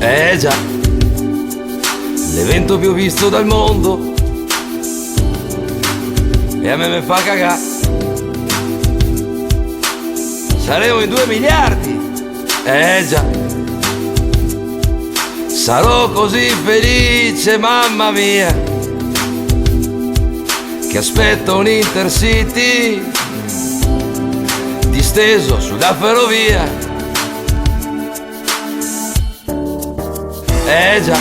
Eh già, l'evento più visto dal mondo, e a me mi fa cagà. Saremo in 2 miliardi. Eh già, sarò così felice, mamma mia, che aspetto un Intercity disteso sulla ferrovia. Eh già,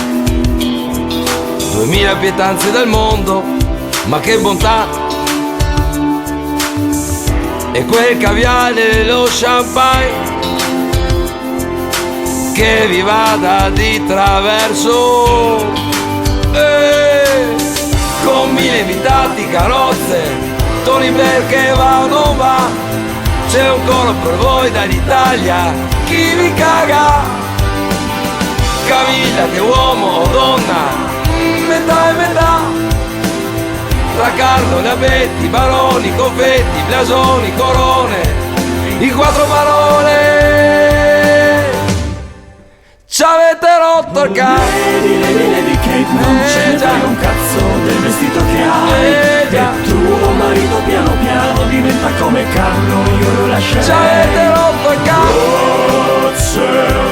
2000 pietanze dal mondo, ma che bontà! E quel caviale e lo champagne che vi vada di traverso, con 1000 invitati, carrozze, Tony Blair che va o non va, c'è un coro per voi dall'Italia, chi vi caga? Camilla che uomo o donna, metà e metà, tra Carlo, Labetti, baroni, confetti, blasoni, corone, in 4 parole ci avete rotto il cazzo. Lady Kate, non ce ne frega un cazzo del vestito che hai, e tuo marito piano piano diventa come Carlo, io lo lascerei. Ci avete rotto il cazzo. Oh,